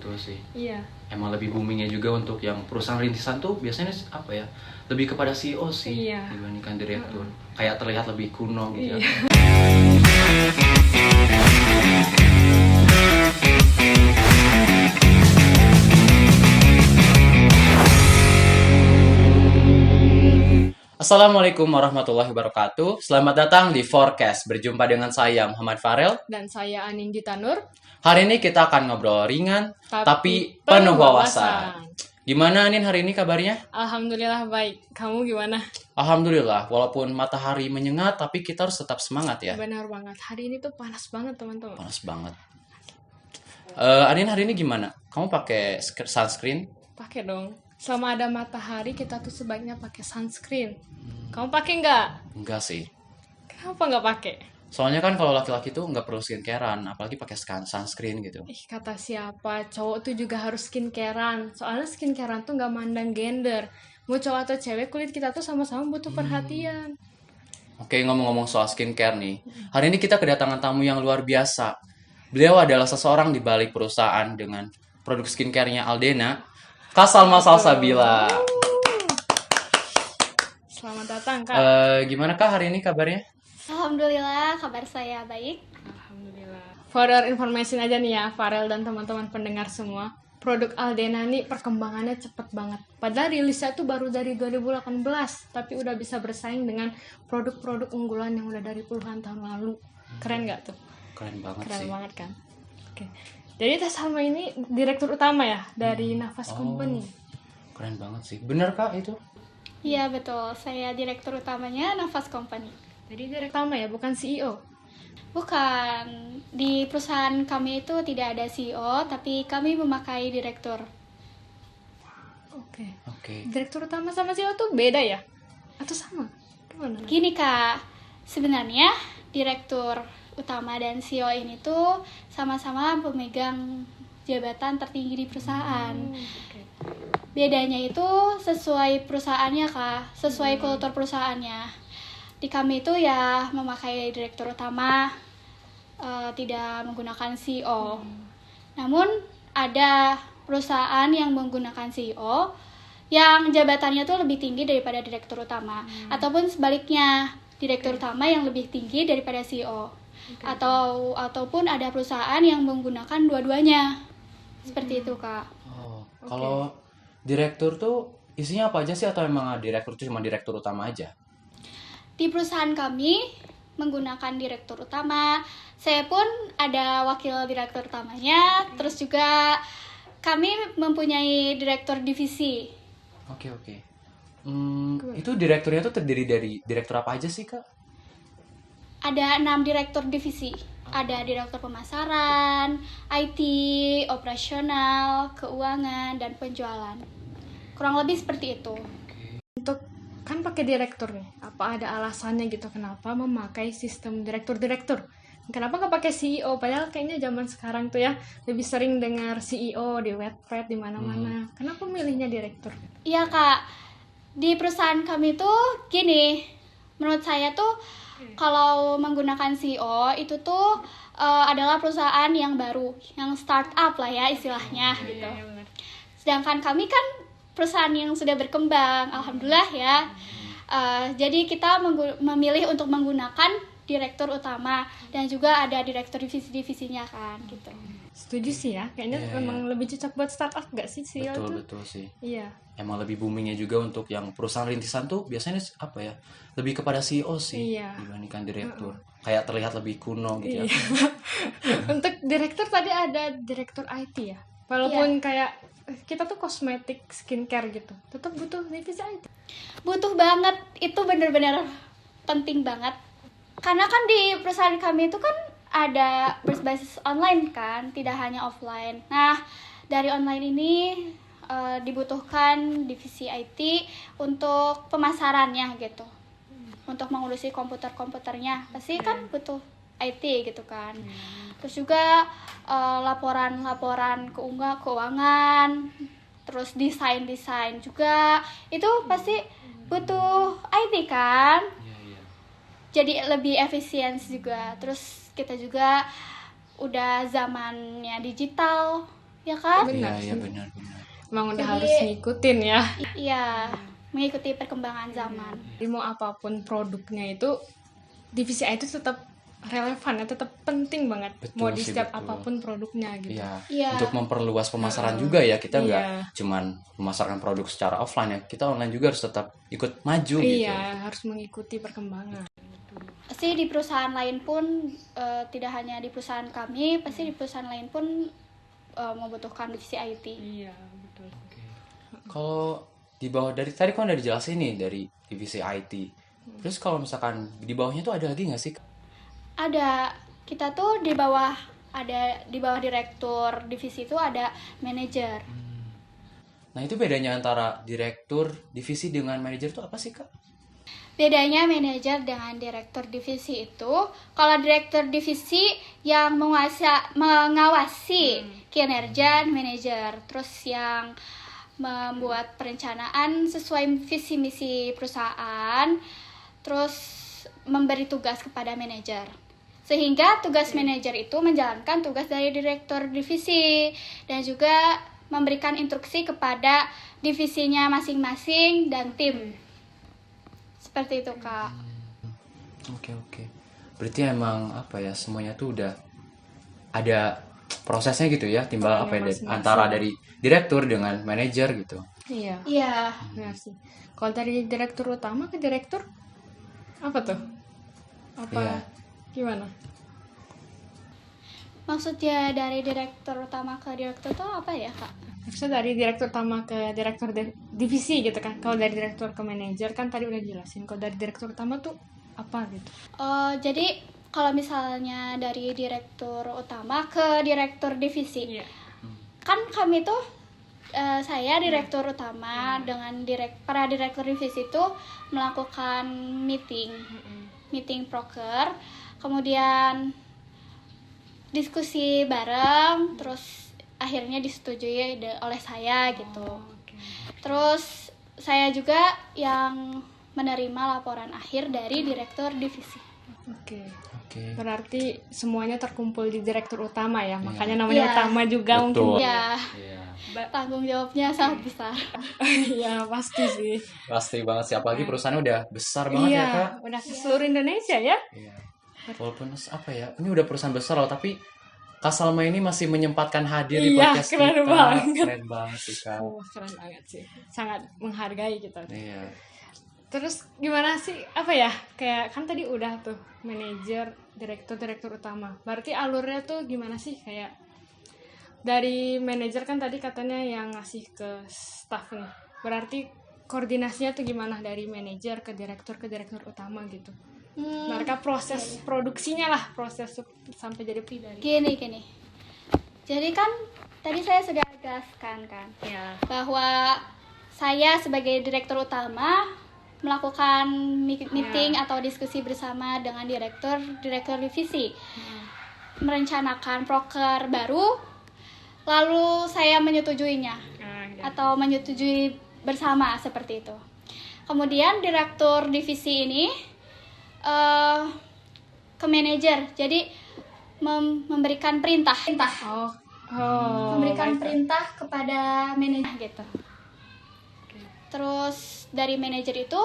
betul sih. Iya. Emang lebih boomingnya juga untuk yang perusahaan rintisan tuh biasanya apa ya, lebih kepada CEO sih Iya. dibandingkan direktur. Kayak terlihat lebih kuno gitu ya. Iya. Assalamualaikum warahmatullahi wabarakatuh. Selamat datang di Forecast. Berjumpa dengan saya Muhammad Farel. Dan saya Anindita Nur. Hari ini kita akan ngobrol ringan tapi penuh wawasan. Gimana Anin hari ini kabarnya? Alhamdulillah baik. Kamu gimana? Alhamdulillah, walaupun matahari menyengat tapi kita harus tetap semangat ya. Benar banget. Hari ini tuh panas banget teman-teman. Panas banget. Anin hari ini gimana? Kamu pakai sunscreen? Pakai dong. Selama ada matahari kita tuh sebaiknya pakai sunscreen. Kamu pakai nggak? Enggak sih. Kenapa nggak pakai? Soalnya kan kalau laki-laki tuh nggak perlu skincarean, apalagi pakai sunscreen gitu. Kata siapa? Cowok tuh juga harus skincarean. Soalnya skincarean tuh nggak mandang gender. Mau cowok atau cewek, kulit kita tuh sama-sama butuh perhatian. Oke, ngomong-ngomong soal skincare nih. Hari ini kita kedatangan tamu yang luar biasa. Beliau adalah seseorang di balik perusahaan dengan produk skincare-nya Aldena, Kak Salma Salsabila. Selamat datang, Kak. Gimana Kak hari ini kabarnya? Alhamdulillah, kabar saya baik. Alhamdulillah. For your information aja nih ya, Farel dan teman-teman pendengar semua. Produk Aldena nih perkembangannya cepet banget. Padahal rilisnya tuh baru dari 2018, tapi udah bisa bersaing dengan produk-produk unggulan yang udah dari puluhan tahun lalu. Keren nggak tuh? Keren banget Keren sih. banget kan? Oke. Jadi Teh Salma ini direktur utama ya dari Nafas Company. Keren banget sih. Bener Kak itu? Iya betul, saya direktur utamanya Nafas Company. Jadi direktur utama ya, bukan CEO. Bukan, di perusahaan kami itu tidak ada CEO, tapi kami memakai direktur. Oke. Oke. Direktur utama sama CEO tuh beda ya? Atau sama? Gimana? Gini Kak, sebenarnya direktur utama dan CEO ini tuh sama-sama pemegang jabatan tertinggi di perusahaan. Oke. Bedanya itu sesuai perusahaannya Kak, sesuai kultur perusahaannya. Di kami itu ya memakai direktur utama, tidak menggunakan CEO. Namun ada perusahaan yang menggunakan CEO yang jabatannya tuh lebih tinggi daripada direktur utama, ataupun sebaliknya direktur utama yang lebih tinggi daripada CEO. Ataupun ada perusahaan yang menggunakan dua-duanya. Seperti itu Kak. Oh, kalau direktur tuh isinya apa aja sih, atau emang direktur itu cuma direktur utama aja? Di perusahaan kami menggunakan direktur utama. Saya pun ada wakil direktur utamanya. Terus juga kami mempunyai direktur divisi. Oke. Itu direkturnya tuh terdiri dari direktur apa aja sih Kak? Ada 6 direktur divisi. Ada direktur pemasaran, IT, operasional, keuangan, dan penjualan. Kurang lebih seperti itu. Untuk kan pakai direktur nih, apa ada alasannya gitu kenapa memakai sistem direktur? Kenapa nggak pakai CEO? Padahal kayaknya zaman sekarang tuh ya lebih sering dengar CEO di Wattpad di mana-mana. Kenapa milihnya direktur? Iya Kak, di perusahaan kami tuh gini, menurut saya tuh kalau menggunakan CEO itu tuh adalah perusahaan yang baru, yang startup lah ya istilahnya gitu. Sedangkan kami kan perusahaan yang sudah berkembang, alhamdulillah ya. Jadi kita memilih untuk menggunakan direktur utama dan juga ada direktur divisi-divisinya kan gitu. Setuju sih ya, kayaknya memang lebih cocok buat startup gak sih CEO tuh? Betul sih. Iya. Emang lebih boomingnya juga untuk yang perusahaan rintisan tuh biasanya apa ya, lebih kepada CEO sih dibandingkan direktur. Kayak terlihat lebih kuno gitu ya. Untuk direktur tadi ada direktur IT ya. Walaupun kayak kita tuh kosmetik, skincare gitu, tetap butuh divisi IT. Butuh banget, itu benar-benar penting banget. Karena kan di perusahaan kami itu kan ada berbasis online kan, tidak hanya offline. Nah, dari online ini dibutuhkan divisi IT untuk pemasarannya gitu. Untuk mengurusi komputernya, pasti kan butuh IT gitu kan. Terus juga laporan keuangan, terus desain juga itu pasti butuh IT kan. Jadi lebih efisien juga. Terus kita juga udah zamannya digital, ya kan? Benar Iya, sih. benar-benar. Emang udah Jadi- harus ngikutin ya. Iya, mengikuti perkembangan zaman. Jadi mau apapun produknya itu divisi IT itu tetap relevan ya, tetap penting banget. Betul Mau di sih, setiap betul. apapun produknya gitu. Iya. Iya. Untuk memperluas pemasaran juga ya, kita nggak Iya. cuman memasarkan produk secara offline ya, kita online juga harus tetap ikut maju gitu. Iya, harus mengikuti perkembangan. Pasti di perusahaan lain pun tidak hanya di perusahaan kami, pasti di perusahaan lain pun membutuhkan divisi IT. Iya, betul. Kalau di bawah dari tadi kan udah dijelasin nih dari divisi IT. Terus kalau misalkan di bawahnya tuh ada lagi nggak sih? Ada, kita tuh di bawah direktur divisi itu ada manajer. Nah itu bedanya antara direktur divisi dengan manajer tuh apa sih Kak? Bedanya manajer dengan direktur divisi itu, kalau direktur divisi yang mengawasi kinerja manajer, terus yang membuat perencanaan sesuai visi misi perusahaan, terus memberi tugas kepada manajer. Sehingga tugas manajer itu menjalankan tugas dari direktur divisi dan juga memberikan instruksi kepada divisinya masing-masing dan tim. Seperti itu, Kak. Oke. Berarti emang apa ya, semuanya tuh udah ada prosesnya gitu ya, timbal Perannya apa ya, masing-masing. antara dari direktur dengan manajer gitu. Iya, Iya. benar sih. Kalau dari direktur utama ke direktur apa tuh? Apa Iya. gimana? Maksudnya dari direktur utama ke direktur itu apa ya, Kak? Maksudnya dari direktur utama ke direktur divisi gitu kan. Kalau dari direktur ke manajer kan tadi udah jelasin. Kalau dari direktur utama tuh apa gitu? Jadi kalau misalnya dari direktur utama ke direktur divisi, Iya. kan kami tuh saya direktur utama dengan para direktur divisi itu melakukan meeting proker, kemudian diskusi bareng, terus akhirnya disetujui oleh saya gitu. Oke. Terus saya juga yang menerima laporan akhir dari direktur divisi. Oke. Oke. Berarti semuanya terkumpul di direktur utama ya. Makanya namanya Iya. utama juga Betul. mungkin. Ya, Iya. tanggung jawabnya sangat besar. Iya, pasti sih. Pasti banget sih, apalagi perusahaannya udah besar banget ya Kak. Udah ke seluruh Indonesia ya. Iya. Walaupun apa ya, ini udah perusahaan besar loh, tapi Kak Salma ini masih menyempatkan hadir di Iya, podcast keren kita. banget. Keren banget sih Kak. Keren banget sih. Sangat menghargai kita. Iya. Terus gimana sih, apa ya, kayak kan tadi udah tuh manajer, direktur utama. Berarti alurnya tuh gimana sih, kayak dari manajer kan tadi katanya yang ngasih ke staff nih. Berarti koordinasinya tuh gimana dari manajer ke direktur utama gitu. Mereka proses produksinya lah, proses sampai jadi pribadi. Gini. Jadi kan tadi saya sudah jelaskan kan Ya. bahwa saya sebagai direktur utama melakukan meeting atau diskusi bersama dengan direktur divisi, merencanakan proker baru, lalu saya menyetujuinya atau menyetujui bersama seperti itu. Kemudian direktur divisi ini ke manajer, jadi memberikan perintah, memberikan perintah kepada manajer gitu. Terus dari manajer itu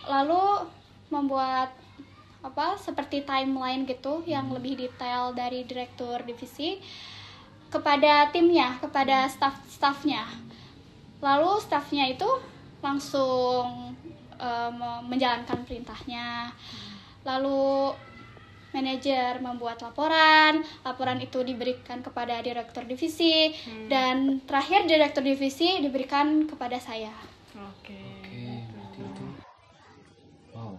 lalu membuat seperti timeline gitu yang lebih detail dari direktur divisi kepada timnya, kepada staffnya. Lalu staffnya itu langsung menjalankan perintahnya. Lalu manajer membuat laporan itu diberikan kepada direktur divisi, dan terakhir direktur divisi diberikan kepada saya. Oke. Berarti itu. Wow.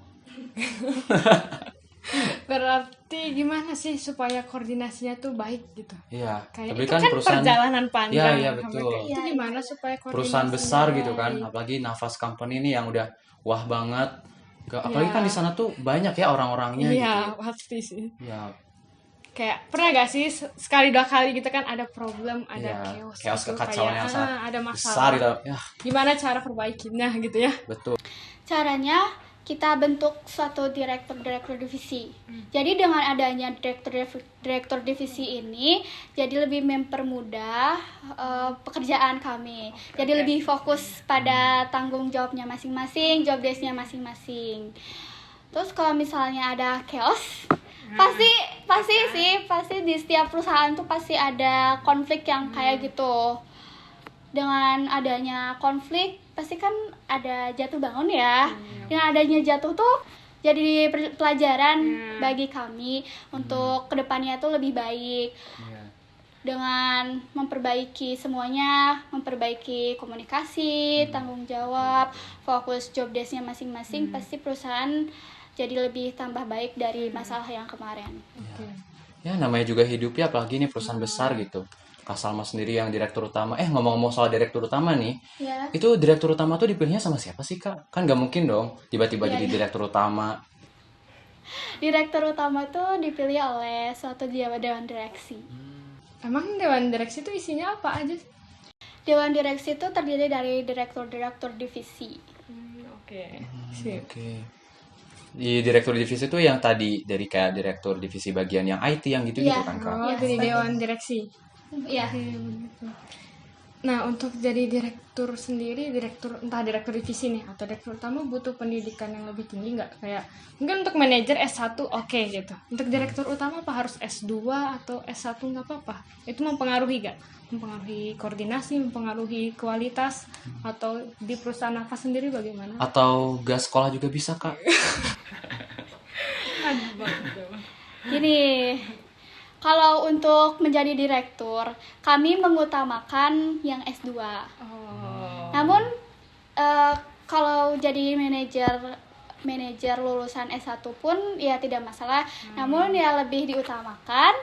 Berarti gimana sih supaya koordinasinya tuh baik gitu? Iya. Kayak Tapi itu kan kan perusahaan perjalanan panjang. Iya, sampai betul. kayak itu gimana supaya koordinasinya perusahaan besar gitu kan, baik? apalagi Nafas Company ini yang udah wah banget. Apalagi Iya. kan di sana tuh banyak ya orang-orangnya Iya, gitu. pasti sih. Ya, Kayak pernah gak sih sekali dua kali gitu kan ada problem, ada iya. chaos, Chaos gitu, kekacauan kayak, yang sangat ada besar masalah. gitu. Ya, Gimana cara perbaikinya gitu ya? betul. Caranya kita bentuk suatu direktur divisi. Jadi dengan adanya direktur divisi ini, jadi lebih mempermudah pekerjaan kami. Jadi lebih fokus pada tanggung jawabnya masing-masing, job desk-nya masing-masing. Terus kalau misalnya ada chaos, pasti di setiap perusahaan tuh pasti ada konflik yang kayak gitu. Dengan adanya konflik pasti kan ada jatuh bangun ya. Dengan adanya jatuh tuh jadi pelajaran bagi kami untuk kedepannya tuh lebih baik. Dengan memperbaiki semuanya, memperbaiki komunikasi, tanggung jawab, fokus job desk-nya masing-masing, pasti perusahaan jadi lebih tambah baik dari masalah yang kemarin. Ya namanya juga hidup ya, apalagi ini perusahaan besar gitu. Kak Salma sendiri yang direktur utama. Ngomong-ngomong soal direktur utama nih, Ya. itu direktur utama tuh dipilihnya sama siapa sih Kak? Kan gak mungkin dong tiba-tiba jadi direktur utama. Direktur utama tuh dipilih oleh suatu dewan direksi. Emang dewan direksi itu isinya apa aja? Dewan direksi itu terdiri dari direktur-direktur divisi. Oke. Sip. Oke. Di direktur divisi itu yang tadi dari kayak direktur divisi bagian yang IT yang gitu-gitu Iya. kan Kak? Oh, jadi dewan direksi. Iya. Nah, untuk jadi direktur sendiri, entah direktur divisi nih atau direktur utama butuh pendidikan yang lebih tinggi nggak? Kayak mungkin untuk manajer S1 oke gitu. Untuk direktur utama apa harus S2 atau S1 nggak apa-apa? Itu mempengaruhi nggak? Mempengaruhi koordinasi, mempengaruhi kualitas, atau di perusahaan apa sendiri bagaimana? Atau gak sekolah juga bisa Kak? Gini, kalau untuk menjadi direktur, kami mengutamakan yang S2. Namun kalau jadi manajer lulusan S1 pun ya tidak masalah. Namun ya lebih diutamakan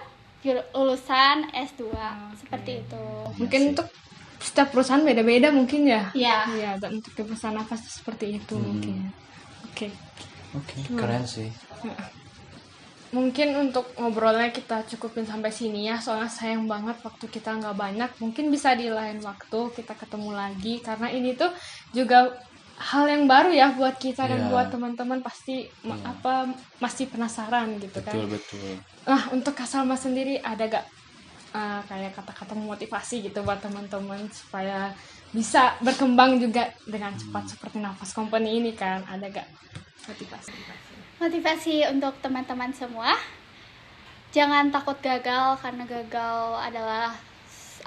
lulusan S2 seperti itu. Mungkin untuk setiap perusahaan beda-beda mungkin ya. Iya. Iya, dan untuk di perusahaan apa seperti itu mungkin. Oke. Oke, keren sih. Mungkin untuk ngobrolnya kita cukupin sampai sini ya, soalnya sayang banget waktu kita nggak banyak. Mungkin bisa di lain waktu kita ketemu lagi, karena ini tuh juga hal yang baru ya buat kita dan Iya. buat teman-teman pasti masih penasaran gitu kan. Betul. Nah, untuk Kak Salma sendiri ada gak kayak kata-kata motivasi gitu buat teman-teman supaya bisa berkembang juga dengan cepat seperti Nafas Company ini kan? Ada gak motivasi? Motivasi untuk teman-teman semua, jangan takut gagal, karena gagal adalah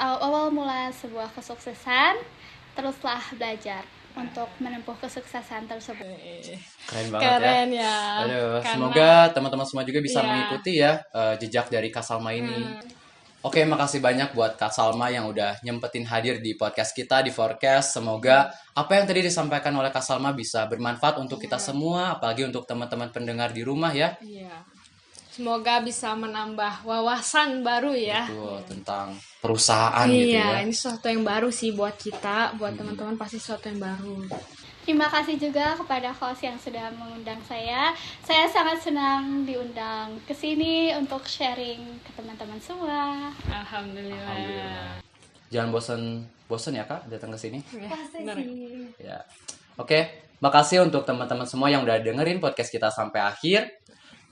awal mula sebuah kesuksesan. Teruslah belajar untuk menempuh kesuksesan tersebut. Keren banget Keren ya. ya. Aduh, Karena- semoga teman-teman semua juga bisa Iya. mengikuti ya jejak dari Kak Salma ini. Oke, makasih banyak buat Kak Salma yang udah nyempetin hadir di podcast kita di Forecast. Semoga apa yang tadi disampaikan oleh Kak Salma bisa bermanfaat untuk kita semua, apalagi untuk teman-teman pendengar di rumah ya. Iya. Semoga bisa menambah wawasan baru ya. Betul, tentang perusahaan gitu ya. Iya, ini sesuatu yang baru sih buat kita, buat teman-teman pasti sesuatu yang baru. Terima kasih juga kepada host yang sudah mengundang saya. Saya sangat senang diundang ke sini untuk sharing ke teman-teman semua. Alhamdulillah. Jangan bosen ya Kak datang ke sini. Benar. Ya. Oke, makasih untuk teman-teman semua yang udah dengerin podcast kita sampai akhir.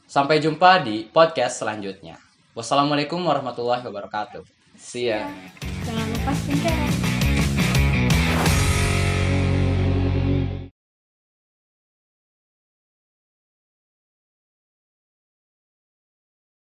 Sampai jumpa di podcast selanjutnya. Wassalamualaikum warahmatullahi wabarakatuh. See ya. Jangan lupa skincare.